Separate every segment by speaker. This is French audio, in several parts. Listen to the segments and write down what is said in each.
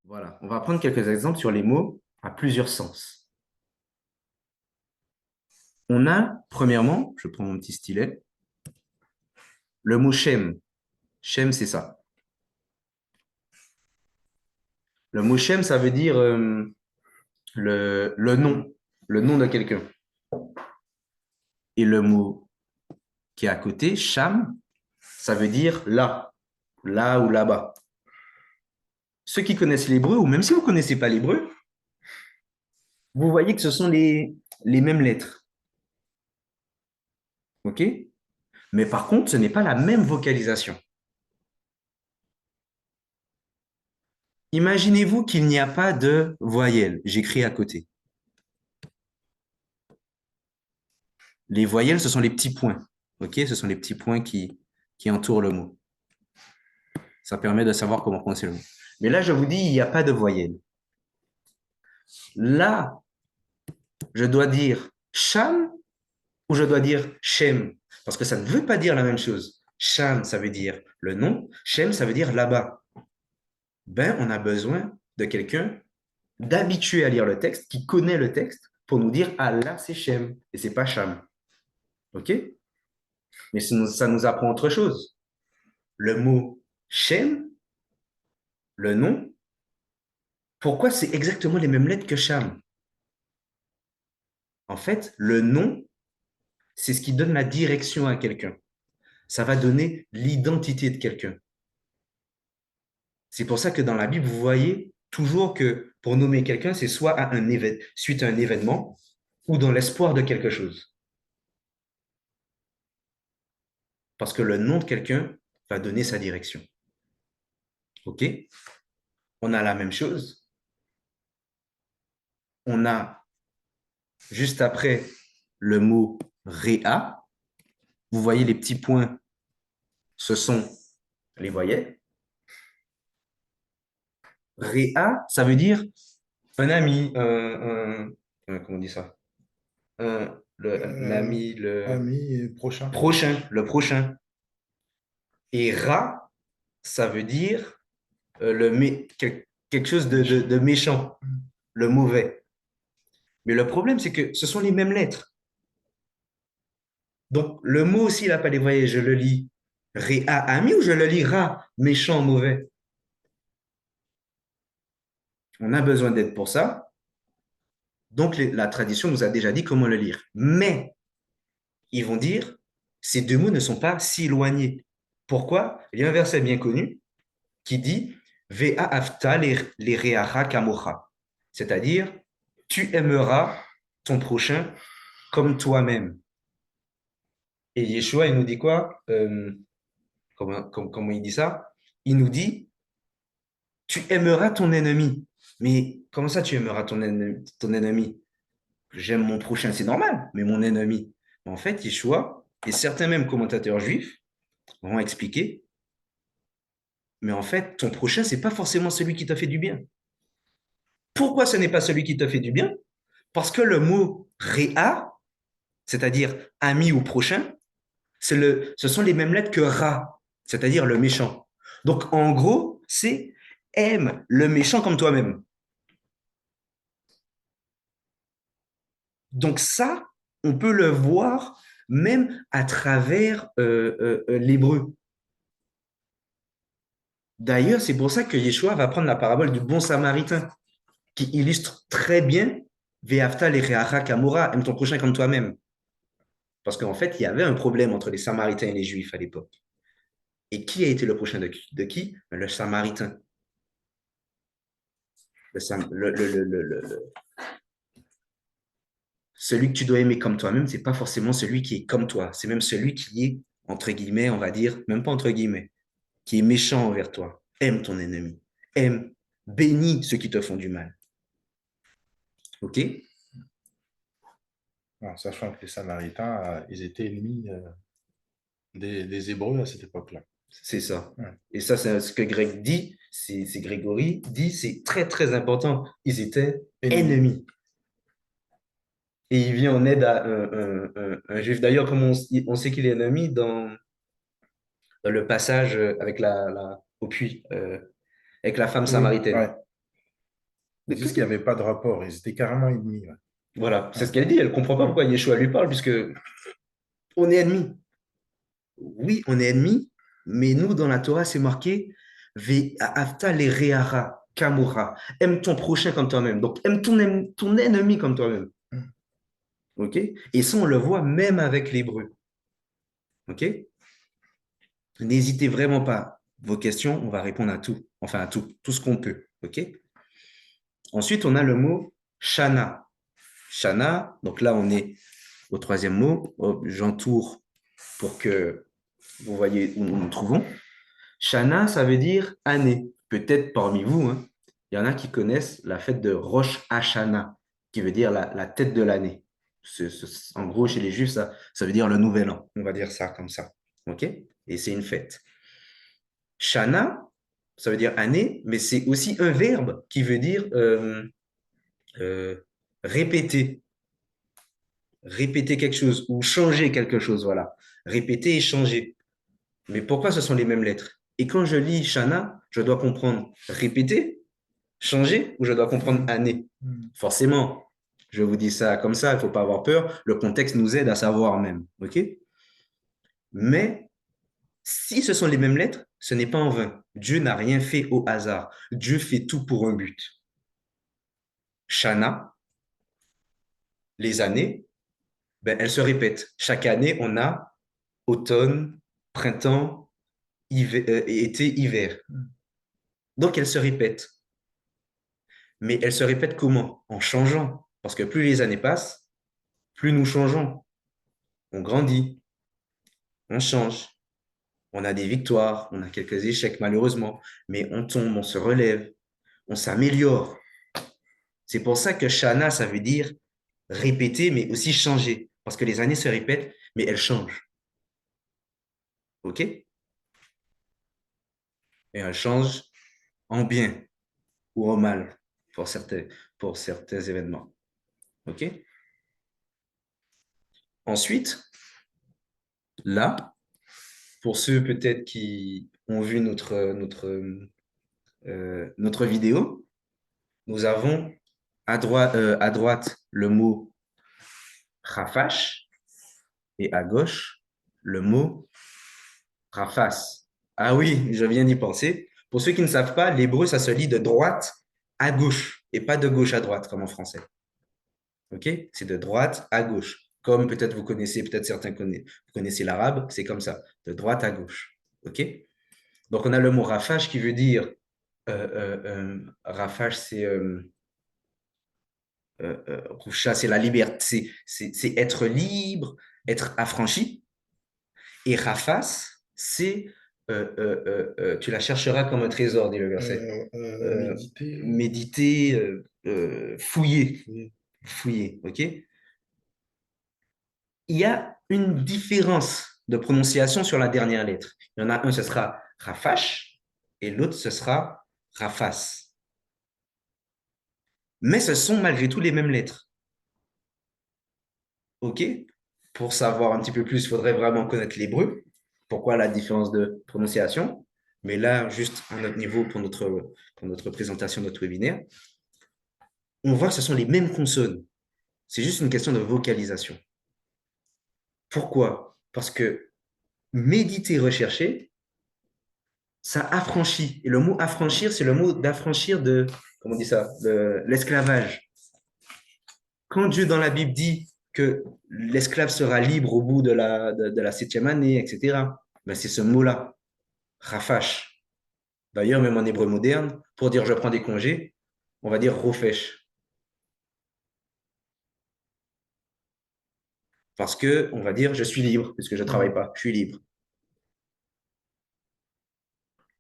Speaker 1: Voilà, on va prendre quelques exemples sur les mots à plusieurs sens. On a, premièrement, je prends mon petit stylet, le mot Shem. Shem, c'est ça. Le mot Shem, ça veut dire le nom de quelqu'un. Et le mot qui est à côté, Sham, ça veut dire là, là ou là-bas. Ceux qui connaissent l'hébreu, ou même si vous ne connaissez pas l'hébreu, vous voyez que ce sont les mêmes lettres. OK? Mais par contre, ce n'est pas la même vocalisation. Imaginez-vous qu'il n'y a pas de voyelle. J'écris à côté. Les voyelles, ce sont les petits points. OK? Ce sont les petits points qui entourent le mot. Ça permet de savoir comment prononcer le mot. Mais là, je vous dis, il n'y a pas de voyelle. Là, je dois dire Sham ou je dois dire Shem? Parce que ça ne veut pas dire la même chose. Sham, ça veut dire le nom. Shem, ça veut dire là-bas. Ben, on a besoin de quelqu'un d'habitué à lire le texte, qui connaît le texte, pour nous dire, ah là, c'est Shem et c'est pas Sham. OK? Mais ça nous apprend autre chose. Le mot Shem, le nom, pourquoi c'est exactement les mêmes lettres que Sham? En fait, le nom, c'est ce qui donne la direction à quelqu'un. Ça va donner l'identité de quelqu'un. C'est pour ça que dans la Bible, vous voyez toujours que pour nommer quelqu'un, c'est soit suite à un événement ou dans l'espoir de quelque chose. Parce que le nom de quelqu'un va donner sa direction. OK? On a la même chose. On a juste après le mot réa. Vous voyez les petits points, ce sont les voyelles. Réa, ça veut dire un ami, comment on dit ça?
Speaker 2: Euh,
Speaker 1: L'ami, le
Speaker 2: Ami et prochain.
Speaker 1: prochain, le prochain. Et ra, ça veut dire quelque chose
Speaker 2: Méchant.
Speaker 1: de méchant, le mauvais. Mais le problème, c'est que ce sont les mêmes lettres. Donc, le mot aussi, il n'a pas les voyelles. Je le lis réa, ami, ou je le lis ra, méchant, mauvais. On a besoin d'aide pour ça. Donc, la tradition nous a déjà dit comment le lire. Mais, ils vont dire, ces deux mots ne sont pas si éloignés. Pourquoi? Il y a un verset bien connu qui dit Vea afta les reara kamocha. C'est-à-dire, tu aimeras ton prochain comme toi-même. Et Yeshua, il nous dit quoi? Comment il dit ça? Il nous dit, tu aimeras ton ennemi. Mais comment ça, tu aimeras ton ennemi? J'aime mon prochain, c'est normal, mais mon ennemi. En fait, Yeshua et certains même commentateurs juifs vont expliquer, mais en fait, ton prochain, c'est pas forcément celui qui t'a fait du bien. Pourquoi ce n'est pas celui qui t'a fait du bien? Parce que le mot réa, c'est-à-dire ami ou prochain, ce sont les mêmes lettres que ra, c'est-à-dire le méchant. Donc, en gros, c'est aime le méchant comme toi-même. Donc ça, on peut le voir même à travers l'hébreu. D'ailleurs, c'est pour ça que Yeshua va prendre la parabole du bon samaritain, qui illustre très bien Ve'afta lecheacha kamora, aime ton prochain comme toi-même. Parce qu'en fait, il y avait un problème entre les Samaritains et les Juifs à l'époque. Et qui a été le prochain de qui? Le Samaritain. Le, Sam- Celui que tu dois aimer comme toi-même, c'est pas forcément celui qui est comme toi. C'est même celui qui est, entre guillemets, on va dire, même pas entre guillemets, qui est méchant envers toi. Aime ton ennemi. Aime, bénis ceux qui te font du mal. OK?
Speaker 2: En sachant que les Samaritains, ils étaient ennemis des Hébreux à cette époque-là.
Speaker 1: C'est ça.
Speaker 2: Ouais.
Speaker 1: Et ça, c'est ce que Greg dit, c'est Grégory dit, c'est très, très important. Ils étaient
Speaker 2: Ennemis.
Speaker 1: ennemis. Et il vient en aide à un juif. D'ailleurs, comme on sait qu'il est ennemi dans le passage avec au puits, avec la femme
Speaker 2: Oui,
Speaker 1: samaritaine.
Speaker 2: ouais. Ils disent qu'il n'y avait pas de rapport. Ils étaient carrément ennemis. Ouais.
Speaker 1: Voilà, c'est
Speaker 2: Ouais.
Speaker 1: ce qu'elle dit. Elle ne comprend pas
Speaker 2: Mm.
Speaker 1: pourquoi Yeshua lui parle, puisque on est ennemis. Oui, on est ennemis, mais nous, dans la Torah, c'est marqué Ve'afta lereara kamura. Aime ton prochain comme toi-même. Donc, aime ton ennemi comme toi-même.
Speaker 2: Mm.
Speaker 1: OK? Et ça, on le voit même avec l'hébreu. OK? N'hésitez vraiment pas. Vos questions, on va répondre à tout. Enfin, à tout. Tout ce qu'on peut. OK? Ensuite, on a le mot shana. Shana, donc là, on est au troisième mot. Oh, j'entoure pour que vous voyez où nous nous trouvons. Shana, ça veut dire année. Peut-être parmi vous, hein, il y en a qui connaissent la fête de Rosh Hashanah, qui veut dire la tête de l'année. En gros, chez les Juifs, ça veut dire le nouvel an. On va dire ça comme ça. OK? Et c'est une fête. Shana, ça veut dire année, mais c'est aussi un verbe qui veut dire euh, répéter. Répéter quelque chose ou changer quelque chose, voilà. Répéter et changer. Mais pourquoi ce sont les mêmes lettres? Et quand je lis Shana, je dois comprendre répéter, changer, ou je dois comprendre
Speaker 2: Mm.
Speaker 1: année?
Speaker 2: Mm.
Speaker 1: Forcément, je vous dis ça comme ça, il ne faut pas avoir peur. Le contexte nous aide à savoir même. OK? Mais si ce sont les mêmes lettres, ce n'est pas en vain. Dieu n'a rien fait au hasard. Dieu fait tout pour un but. Shana, les années, ben, elles se répètent. Chaque année, on a automne, printemps, été, hiver.
Speaker 2: Mm.
Speaker 1: Donc, elles se répètent. Mais elles se répètent comment? En changeant. Parce que plus les années passent, plus nous changeons. On grandit, on change. On a des victoires, on a quelques échecs malheureusement, mais on tombe, on se relève, on s'améliore. C'est pour ça que Shana, ça veut dire répéter, mais aussi changer. Parce que les années se répètent, mais elles changent. OK? Et elles changent en bien ou en mal pour certains événements. OK? Ensuite, là, pour ceux peut-être qui ont vu notre vidéo, nous avons à droite le mot rafash et à gauche le mot rafas. Ah oui, je viens d'y penser. Pour ceux qui ne savent pas, l'hébreu, ça se lit de droite à gauche et pas de gauche à droite comme en français. OK? C'est de droite à gauche. Comme peut-être vous connaissez, peut-être certains vous connaissez l'arabe, c'est comme ça, de droite à gauche. OK? Donc on a le mot rafash qui veut dire rafash, c'est la liberté, c'est être libre, être affranchi. Et Rafas, c'est, tu la chercheras comme un trésor, dit le verset.
Speaker 2: Méditer.
Speaker 1: Méditer, fouiller,
Speaker 2: Oui.
Speaker 1: fouiller, ok? Il y a une différence de prononciation sur la dernière lettre. Il y en a un, ce sera Rafash, et l'autre, ce sera Rafas. Mais ce sont malgré tout les mêmes lettres, ok? Pour savoir un petit peu plus, il faudrait vraiment connaître l'hébreu. Pourquoi la différence de prononciation? Mais là, juste à notre niveau pour notre présentation, notre webinaire, on voit que ce sont les mêmes consonnes. C'est juste une question de vocalisation. Pourquoi? Parce que méditer, rechercher, ça affranchit. Et le mot affranchir, c'est le mot d'affranchir de, comment on dit ça, de l'esclavage. Quand Dieu dans la Bible dit que l'esclave sera libre au bout de la septième année, etc., ben c'est ce mot-là, rafash. D'ailleurs, même en hébreu moderne, pour dire je prends des congés, on va dire rofesh. Parce que on va dire je suis libre, puisque je ne travaille
Speaker 2: Mm.
Speaker 1: pas, je suis libre.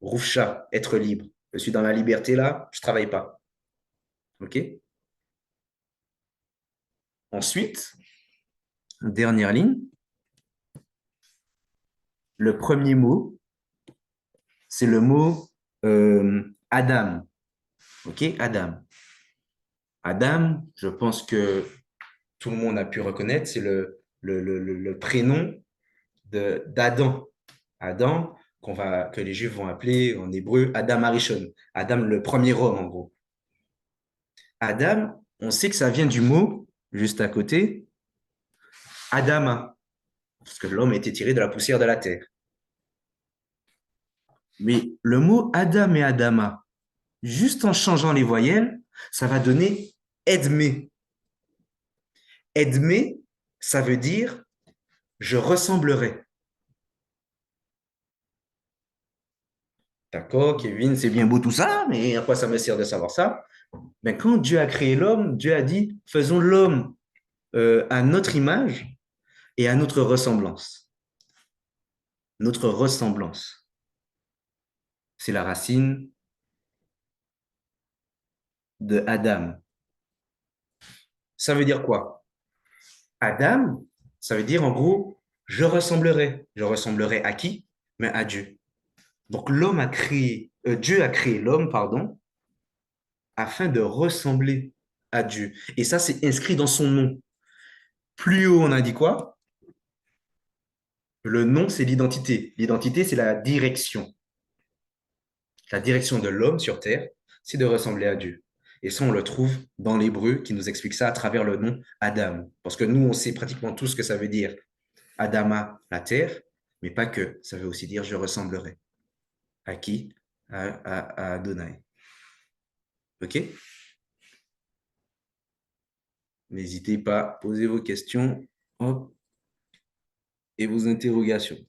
Speaker 1: Roufcha, être libre. Je suis dans la liberté là, je ne travaille pas. OK? Ensuite, dernière ligne, le premier mot, c'est le mot Adam. OK? Adam. Adam, je pense que tout le monde a pu reconnaître, c'est le prénom d'Adam. Adam, que les Juifs vont appeler en hébreu Adam Arishon. Adam, le premier homme, en gros. Adam, on sait que ça vient du mot, juste à côté, Adama, parce que l'homme a été tiré de la poussière de la terre. Mais le mot Adam et Adama, juste en changeant les voyelles, ça va donner Edmé. Edmé, ça veut dire je ressemblerai. D'accord, Kevin, c'est bien beau tout ça, mais à quoi ça me sert de savoir ça? Ben, quand Dieu a créé l'homme, Dieu a dit, faisons l'homme à notre image et à notre ressemblance. Notre ressemblance, c'est la racine de Adam. Ça veut dire quoi? Adam, ça veut dire en gros, je ressemblerai. Je ressemblerai à qui? Mais à Dieu. Donc l'homme a créé, Dieu a créé l'homme, pardon, afin de ressembler à Dieu. Et ça, c'est inscrit dans son nom. Plus haut, on a dit quoi? Le nom, c'est l'identité. L'identité, c'est la direction. La direction de l'homme sur terre, c'est de ressembler à Dieu. Et ça, on le trouve dans l'hébreu qui nous explique ça à travers le nom Adam. Parce que nous, on sait pratiquement tout ce que ça veut dire. Adama, la terre, mais pas que. Ça veut aussi dire je ressemblerai. À qui? À Adonai. OK? N'hésitez pas à poser vos questions, hop, et vos interrogations.